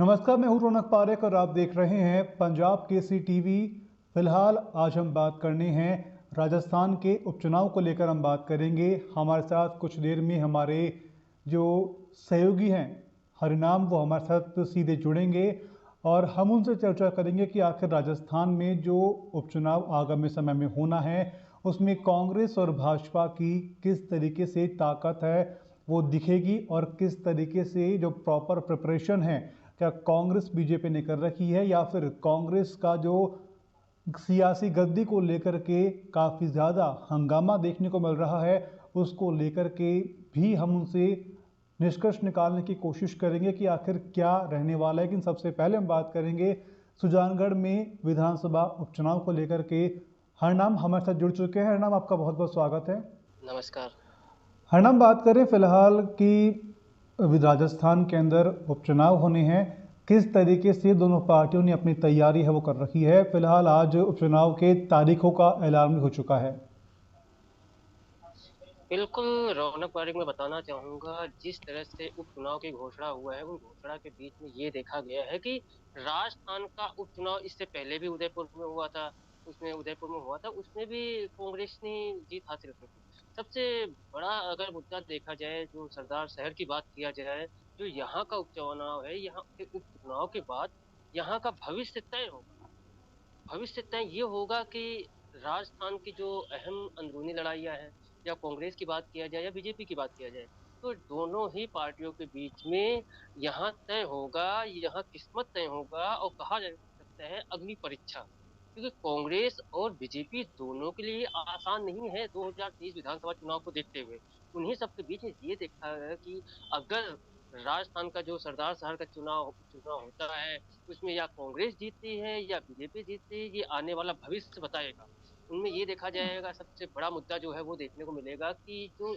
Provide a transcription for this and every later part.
नमस्कार, मैं हूं रौनक पारेख और आप देख रहे हैं पंजाब केसरी टीवी। फिलहाल आज हम बात करने हैं राजस्थान के उपचुनाव को लेकर हम बात करेंगे। हमारे साथ कुछ देर में हमारे जो सहयोगी हैं हरिनाम, वो हमारे साथ सीधे जुड़ेंगे और हम उनसे चर्चा करेंगे कि आखिर राजस्थान में जो उपचुनाव आगामी समय में होना है उसमें कांग्रेस और भाजपा की किस तरीके से ताकत है वो दिखेगी और किस तरीके से जो प्रॉपर प्रिपरेशन है, क्या कांग्रेस बीजेपी ने कर रखी है या फिर कांग्रेस का जो सियासी गद्दी को लेकर के काफ़ी ज़्यादा हंगामा देखने को मिल रहा है उसको लेकर के भी हम उनसे निष्कर्ष निकालने की कोशिश करेंगे कि आखिर क्या रहने वाला है। लेकिन सबसे पहले हम बात करेंगे सुजानगढ़ में विधानसभा उपचुनाव को लेकर के। हरनाम हमारे साथ जुड़ चुके हैं। हरनाम, आपका बहुत बहुत स्वागत है। नमस्कार। हरनाम, बात करें फिलहाल कि राजस्थान के अंदर उपचुनाव होने हैं, किस तरीके से दोनों पार्टियों ने अपनी तैयारी है वो कर रखी है। फिलहाल आज उपचुनाव के तारीखों का ऐलान भी हो चुका है। बिल्कुल रौनक पारेख में बताना चाहूंगा, जिस तरह से उपचुनाव की घोषणा हुआ है उन घोषणा के बीच में ये देखा गया है कि राजस्थान का उपचुनाव इससे पहले भी उदयपुर में हुआ था। उसमें भी कांग्रेस ने जीत हासिल की थी। सबसे बड़ा अगर मुद्दा देखा जाए, जो सरदार शहर की बात किया जाए, जो यहाँ का उपचुनाव है, यहाँ के उपचुनाव के बाद यहाँ का भविष्य तय होगा। भविष्य तय ये होगा कि राजस्थान की जो अहम अंदरूनी लड़ाइयाँ हैं, या कांग्रेस की बात किया जाए या बीजेपी की बात किया जाए, तो दोनों ही पार्टियों के बीच में यहाँ तय होगा, यहाँ किस्मत तय होगा, और कहा जा सकता है अग्नि परीक्षा। क्योंकि कांग्रेस और बीजेपी दोनों के लिए आसान नहीं है 2023 विधानसभा चुनाव को देखते हुए। उन्हीं सबके बीच में ये देखा है कि अगर राजस्थान का जो सरदार शहर का चुनाव चुनाव होता है, उसमें या कांग्रेस जीतती है या बीजेपी जीतती है, ये आने वाला भविष्य बताएगा। उनमें ये देखा जाएगा, सबसे बड़ा मुद्दा जो है वो देखने को मिलेगा कि जो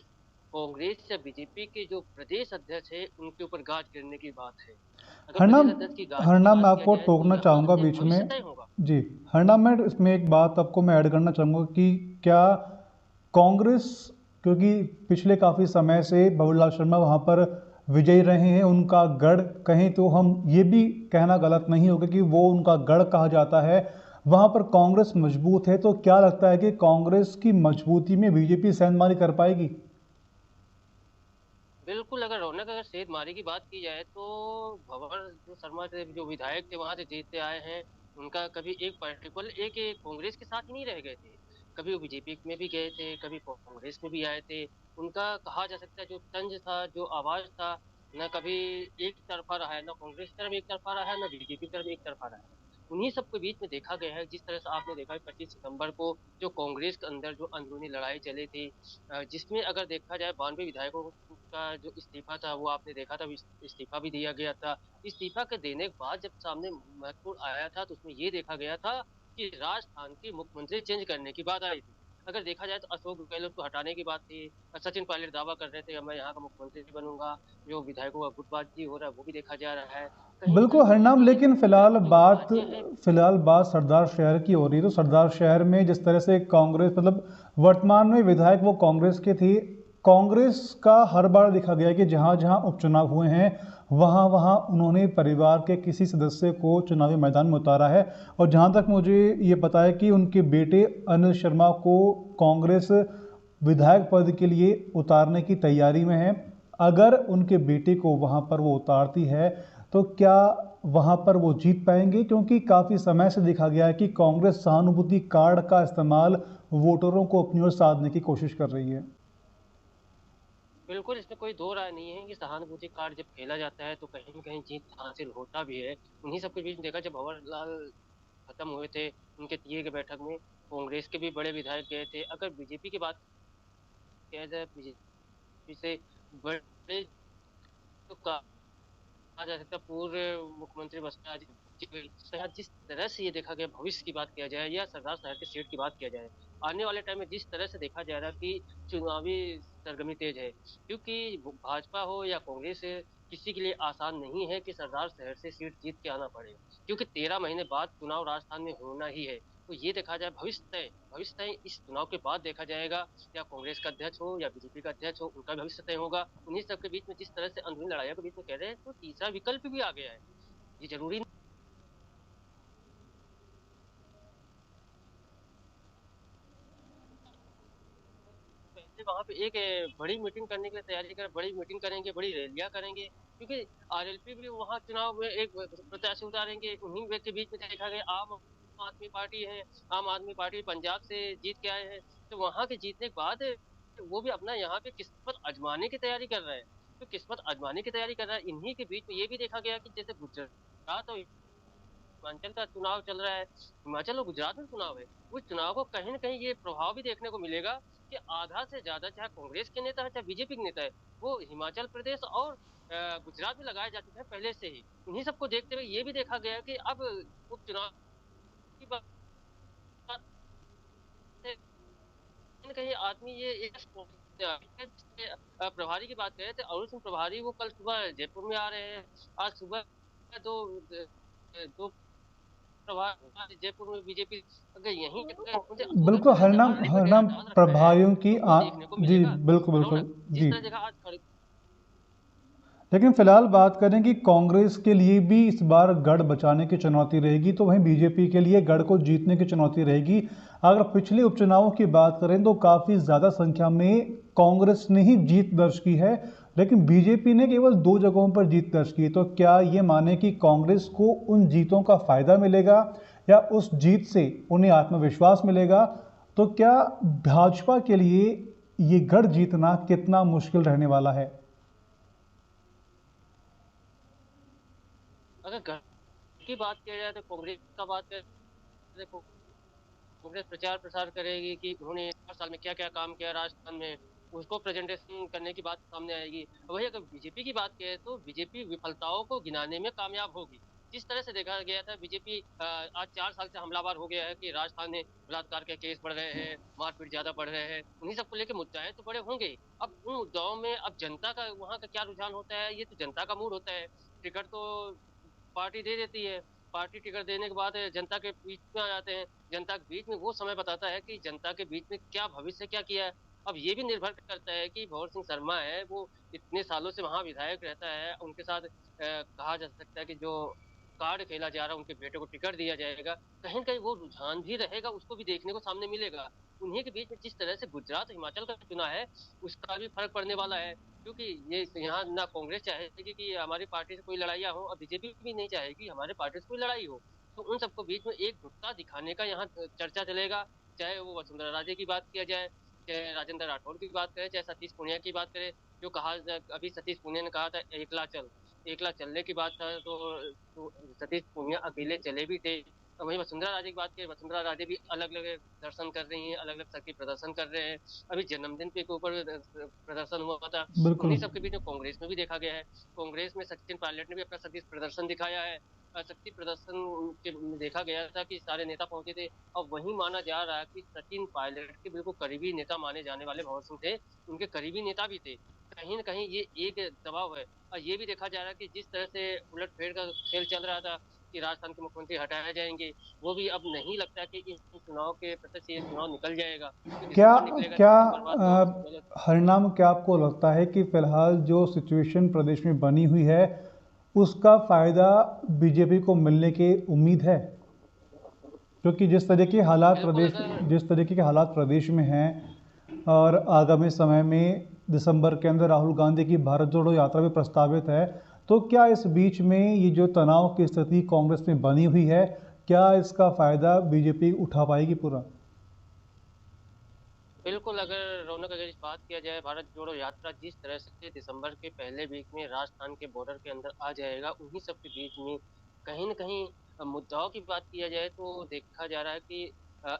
कांग्रेस या बीजेपी के जो प्रदेश अध्यक्ष है उनके ऊपर गाज गिरने की बात है। अगर प्रदेश हरनाम, अध्यक्ष की गाज की हरनाम, बात मैं किया आपको जाए तो टोकना यहाँ चाहूँगा से बीच में। भविष्य तय होगा। जी हरनाम, मैं इसमें एक बात आपको मैं ऐड करना चाहूँगा कि क्या कांग्रेस, क्योंकि पिछले काफ़ी समय से भंवरलाल शर्मा वहाँ पर विजयी रहे हैं, उनका गढ़ कहें तो हम ये भी कहना गलत नहीं होगा कि वो उनका गढ़ कहा जाता है, वहाँ पर कांग्रेस मजबूत है, तो क्या लगता है कि कांग्रेस की मजबूती में बीजेपी सेंधमारी कर पाएगी? बिल्कुल, अगर रौनक अगर सेधमारी की बात की जाए तो भंवर जो शर्मा थे, जो विधायक थे वहां से जीतते आए हैं, उनका कभी एक पर्टिकुलर एक एक कांग्रेस के साथ ही नहीं रह गए थे। कभी वो बीजेपी में भी गए थे, कभी कांग्रेस में भी आए थे। उनका कहा जा सकता है जो तंज था, जो आवाज था, न कभी एक तरफा रहा है, न कांग्रेस की तरफ एक तरफा रहा है, न बीजेपी की तरफ एक तरफा रहा है। उन्हीं सबके बीच में देखा गया है, जिस तरह से आपने देखा 25 सितंबर को जो कांग्रेस के अंदर जो अंदरूनी लड़ाई चली थी, जिसमें अगर देखा जाए 92 विधायकों का जो इस्तीफा था वो आपने देखा था, इस्तीफा भी दिया गया था। इस्तीफा के देने के बाद जब सामने महत्वपूर्ण आया था, तो उसमें ये देखा गया था कि राजस्थान की मुख्यमंत्री चेंज करने की बात आई थी। अगर देखा जाए तो अशोक गहलोत को हटाने की बात थी। सचिन पायलट दावा कर रहे थे मैं यहाँ का मुख्यमंत्री बनूंगा। जो विधायकों का गुटबाजी हो रहा है वो भी देखा जा रहा है। कहीं ना कहीं बिल्कुल ये हरनाम, भी लेकिन बातें हैं। फिलहाल बात सरदार शहर की हो रही है, तो सरदार शहर में जिस तरह से कांग्रेस, मतलब वर्तमान में विधायक वो कांग्रेस के थे, कांग्रेस का हर बार देखा गया है कि जहां जहां उपचुनाव हुए हैं वहां वहां उन्होंने परिवार के किसी सदस्य को चुनावी मैदान में उतारा है। और जहां तक मुझे ये पता है कि उनके बेटे अनिल शर्मा को कांग्रेस विधायक पद के लिए उतारने की तैयारी में है। अगर उनके बेटे को वहां पर वो उतारती है तो क्या वहां पर वो जीत पाएंगे? क्योंकि काफ़ी समय से देखा गया है कि कांग्रेस सहानुभूति कार्ड का इस्तेमाल वोटरों को अपनी ओर साधने की कोशिश कर रही है। बिल्कुल, इसमें कोई दो राय नहीं है कि सहानुभूति कार्ड जब खेला जाता है तो कहीं न कहीं जीत हासिल होता भी है। उन्हीं सबके बीच में देखा, जब भंवरलाल खत्म हुए थे, उनके तिये की बैठक में कांग्रेस के भी बड़े विधायक गए थे। अगर बीजेपी की बात किया जाए, बीजेपी से बड़े तो कहा जा सकता है पूर्व मुख्यमंत्री वसुंधरा जी। जिस तरह से ये देखा गया, भविष्य की बात किया जाए या सरदार शहर के सीट की बात किया जाए, आने वाले टाइम में जिस तरह से देखा जा रहा है कि चुनावी सरगर्मी तेज है, क्योंकि भाजपा हो या कांग्रेस है, किसी के लिए आसान नहीं है कि सरदार शहर से सीट जीत के आना पड़े। क्योंकि 13 महीने बाद चुनाव राजस्थान में होना ही है। तो ये देखा जाए, भविष्य तय इस चुनाव के बाद देखा जाएगा। या कांग्रेस का अध्यक्ष हो या बीजेपी का अध्यक्ष हो, उनका भविष्य तय होगा। उन्हीं सब के बीच में जिस तरह से अंदरूनी लड़ाइयों के बीच में कह रहे हैं, तो तीसरा विकल्प भी आ गया है। ये जरूरी पहले वहां पे एक बड़ी मीटिंग करने के लिए तैयारी कर, बड़ी मीटिंग करेंगे, बड़ी रैलियां करेंगे, क्योंकि आरएलपी भी वहां चुनाव में एक प्रत्याशी उतारेंगे। उन्हीं के बीच में देखा गया आम आदमी पार्टी है, आम आदमी पार्टी पंजाब से जीत के आए हैं, तो वहां के जीतने के बाद वो भी अपना यहाँ पे किस्मत आजमाने की तैयारी कर रहे हैं। तो किस्मत आजमाने की तैयारी कर रहा है, इन्हीं के बीच में ये भी देखा गया कि जैसे गुजरात और हिमाचल का चुनाव चल रहा है, हिमाचल और गुजरात में चुनाव है, उस चुनाव को कहीं ना कहीं ये प्रभाव भी देखने को मिलेगा कि आधा से ज्यादा चाहे कांग्रेस के नेता है चाहे बीजेपी के नेता है, वो हिमाचल प्रदेश और गुजरात में लगाए जा चुके हैं पहले से ही। उन्हीं सबको देखते हुए ये भी देखा गया कि अब उपचुनाव की बात है, कहीं ना कहीं आदमी ये एक प्रभारी की बात करें तो अरुण सिंह प्रभारी वो कल सुबह जयपुर में आ रहे हैं। आज सुबह दो दो प्रभारी जयपुर में बीजेपी अगर यहीं मुझे अगर बिल्कुल, दिल्ली में डेरा हरनाम डाल रखा है प्रभारियों की तो वो देखने को जी, मिलेगा बिल्कुल बिल्कुल। रौनक, जिस जी, तरह जगह आज लेकिन फिलहाल बात करें कि कांग्रेस के लिए भी इस बार गढ़ बचाने की चुनौती रहेगी, तो वहीं बीजेपी के लिए गढ़ को जीतने की चुनौती रहेगी। अगर पिछले उपचुनावों की बात करें तो काफ़ी ज़्यादा संख्या में कांग्रेस ने ही जीत दर्ज की है, लेकिन बीजेपी ने केवल 2 जगहों पर जीत दर्ज की। तो क्या ये माने कि कांग्रेस को उन जीतों का फायदा मिलेगा या उस जीत से उन्हें आत्मविश्वास मिलेगा? तो क्या भाजपा के लिए ये गढ़ जीतना कितना मुश्किल रहने वाला है? अगर घर की बात किया जाए तो कांग्रेस का बात करें तो कांग्रेस प्रचार प्रसार करेगी कि उन्होंने 4 साल में क्या क्या काम किया राजस्थान में, उसको प्रेजेंटेशन करने की बात सामने आएगी। वही अगर बीजेपी की बात करें तो बीजेपी विफलताओं को गिनाने में कामयाब होगी। जिस तरह से देखा गया था बीजेपी आज 4 साल से हमलावर हो गया है कि राजस्थान में बलात्कार के केस बढ़ रहे हैं, मारपीट ज्यादा बढ़ रहे हैं, उन्हीं सबको लेकर मुद्दाएं तो बड़े होंगे ही। अब उन मुद्दाओं में अब जनता का वहां का क्या रुझान होता है, ये तो जनता का मूड होता है। टिकट तो पार्टी दे देती है, पार्टी टिकट देने के बाद जनता के बीच में आ जाते हैं। जनता के बीच में वो समय बताता है कि जनता के बीच में क्या भविष्य क्या किया है। अब ये भी निर्भर करता है कि भंवर सिंह शर्मा है वो इतने सालों से वहां विधायक रहता है, उनके साथ कहा जा सकता है कि जो कार्ड खेला जा रहा है उनके बेटे को टिकट दिया जाएगा, कहीं ना कहीं वो रुझान भी रहेगा, उसको भी देखने को सामने मिलेगा। उन्हीं के बीच में जिस तरह से गुजरात हिमाचल का चुना है उसका भी फर्क पड़ने वाला है, क्योंकि ये यहाँ ना कांग्रेस चाहेगी कि हमारी पार्टी से कोई लड़ाइयाँ हो और बीजेपी भी नहीं चाहेगी हमारे पार्टी से कोई लड़ाई हो। तो उन सबको बीच में एकजुटता दिखाने का यहाँ चर्चा चलेगा। चाहे वो वसुंधरा राजे की बात किया जाए, चाहे राजेंद्र राठौर की बात करें, चाहे सतीश पूनिया की बात करें। जो कहा अभी सतीश पूनिया ने कहा था एकला चल, एकला चलने की बात था तो सतीश पूनिया अकेले चले भी थे। वहीं वसुंधरा राजे की बात करें, वसुंधरा राजे भी अलग अलग दर्शन कर रही हैं, अलग अलग शक्ति प्रदर्शन कर रहे हैं। अभी जन्मदिन के ऊपर प्रदर्शन हुआ था। बिल्कुल। उन्हीं सबके बीच में कांग्रेस में भी देखा गया है, कांग्रेस में सचिन पायलट ने भी अपना शक्ति प्रदर्शन दिखाया है। शक्ति प्रदर्शन के में देखा गया था कि सारे नेता पहुंचे थे और वही माना जा रहा है कि सचिन पायलट के बिल्कुल करीबी नेता माने जाने वाले भंवर सिंह थे, उनके करीबी नेता भी थे। कहीं ना कहीं ये एक दबाव है। और ये भी देखा जा रहा है कि जिस तरह से उलटफेर का खेल चल रहा था कि राजस्थान के मुख्यमंत्री हटाए जाएंगे, वो भी अब नहीं लगता कि इन चुनाव के प्रत्यक्ष ये चुनाव निकल जाएगा। तो क्या दिसंबर निकलेगा, क्या दिसंबर बाद बहुत हरिनाम, क्या आपको लगता है कि फिलहाल जो सिचुएशन प्रदेश में बनी हुई है उसका फायदा बीजेपी को मिलने की उम्मीद है? क्योंकि बिल्कुल अगर जिस तरीके के हालात प्रदेश में हैं और आगामी समय में दिसंबर के अंदर राहुल गांधी की भारत जोड़ो यात्रा भी प्रस्तावित है, तो क्या इस बीच में ये जो तनाव की स्थिति कांग्रेस में बनी हुई है, क्या इसका फायदा बीजेपी उठा पाएगी पूरा? बिल्कुल अगर रौनक अगर इस बात किया जाए, भारत जोड़ो यात्रा जिस तरह से दिसंबर के पहले वीक में राजस्थान के बॉर्डर के अंदर आ जाएगा, उन्हीं सब के बीच में कहीं न कहीं मुद्दाओं की बात किया जाए तो देखा जा रहा है कि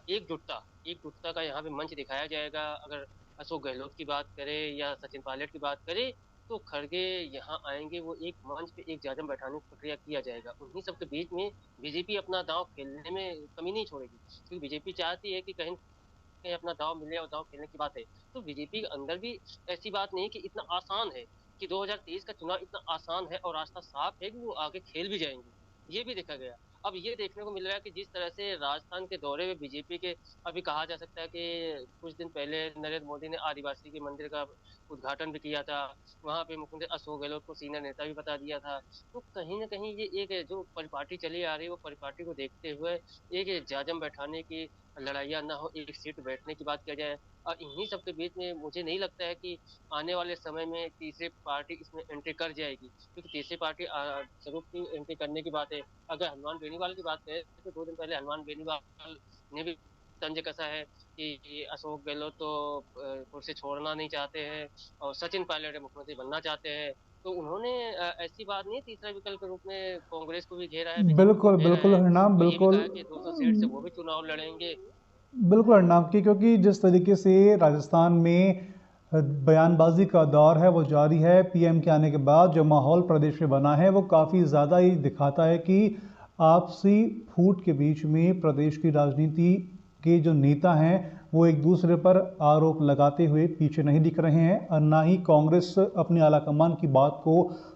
एकजुटता का यहाँ पे मंच दिखाया जाएगा। अगर अशोक गहलोत की बात करें या सचिन पायलट की बात करें तो खड़गे यहाँ आएंगे, वो एक मंच पे एक जाजम बैठाने की प्रक्रिया किया जाएगा। उन्हीं सब के बीच में बीजेपी अपना दांव खेलने में कमी नहीं छोड़ेगी, क्योंकि बीजेपी चाहती है कि कहीं कहीं अपना दांव मिले और दांव खेलने की बात है। तो बीजेपी के अंदर भी ऐसी बात नहीं कि इतना आसान है कि 2023 का चुनाव इतना आसान है और रास्ता साफ है कि वो आगे खेल भी जाएंगे। ये भी देखा गया। अब ये देखने को मिल रहा है कि जिस तरह से राजस्थान के दौरे में बीजेपी के, अभी कहा जा सकता है कि कुछ दिन पहले नरेंद्र मोदी ने आदिवासी के मंदिर का उद्घाटन भी किया था। वहां पे मुख्यमंत्री अशोक गहलोत को सीनियर नेता भी बता दिया था। तो कहीं ना कहीं ये एक जो परिपाटी चली आ रही है, वो परिपाटी को देखते हुए एक जाजम बैठाने की लड़ाइयाँ ना हो, एक सीट बैठने की बात किया जाए। और इन्हीं सब के बीच में मुझे नहीं लगता है कि आने वाले समय में तीसरी पार्टी इसमें एंट्री कर जाएगी, क्योंकि तीसरी पार्टी जरूर की एंट्री करने की बात है। अगर हनुमान बेनीवाल की बात करें तो 2 दिन पहले हनुमान बेनीवाल ने भी तंज कसा है कि अशोक गहलोत तो कुर्सी छोड़ना नहीं चाहते हैं और सचिन पायलट मुख्यमंत्री बनना चाहते हैं। तो उन्होंने ऐसी बात नहीं, तीसरा विकल्प के रूप में कांग्रेस को भी घेरा है, बीजेपी को बिल्कुल भी घेरा बिल्कुल है, हरनाम, और ये भी बिल्कुल। कहा है कि 200 सीट से वो भी चुनाव लड़ेंगे। बिल्कुल हरनाम की, क्योंकि जिस तरीके से राजस्थान में बयानबाजी का दौर है वो जारी है, पीएम के आने के बाद जो माहौल प्रदेश में बना है वो काफ़ी ज़्यादा ही दिखाता है कि आपसी फूट के बीच में प्रदेश की राजनीति के जो नेता हैं वो एक दूसरे पर आरोप लगाते हुए पीछे नहीं दिख रहे हैं, और ना ही कांग्रेस अपनी आलाकमान की बात को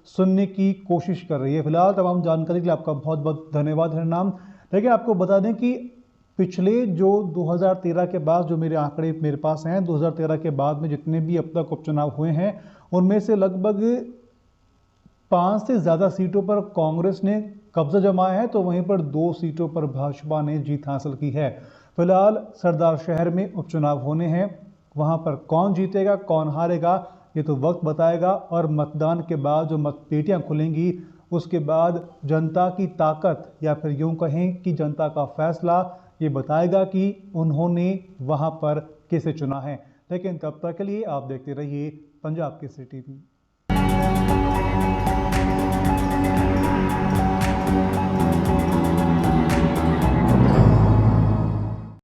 सुनने की कोशिश कर रही है। फिलहाल तमाम जानकारी के लिए आपका बहुत बहुत धन्यवाद हरनाम। लेकिन आपको बता दें कि पिछले जो 2013 के बाद जो मेरे आंकड़े मेरे पास हैं, 2013 के बाद में जितने भी अब तक उपचुनाव हुए हैं उनमें से लगभग 5 से ज़्यादा सीटों पर कांग्रेस ने कब्जा जमाया है, तो वहीं पर 2 सीटों पर भाजपा ने जीत हासिल की है। फिलहाल सरदार शहर में उपचुनाव होने हैं, वहां पर कौन जीतेगा कौन हारेगा ये तो वक्त बताएगा, और मतदान के बाद जो मतपेटियां खुलेंगी उसके बाद जनता की ताकत, या फिर यूं कहें कि जनता का फैसला, ये बताएगा कि उन्होंने वहां पर किसे चुना है। लेकिन तब तक के लिए आप देखते रहिए पंजाब केसरी टीवी।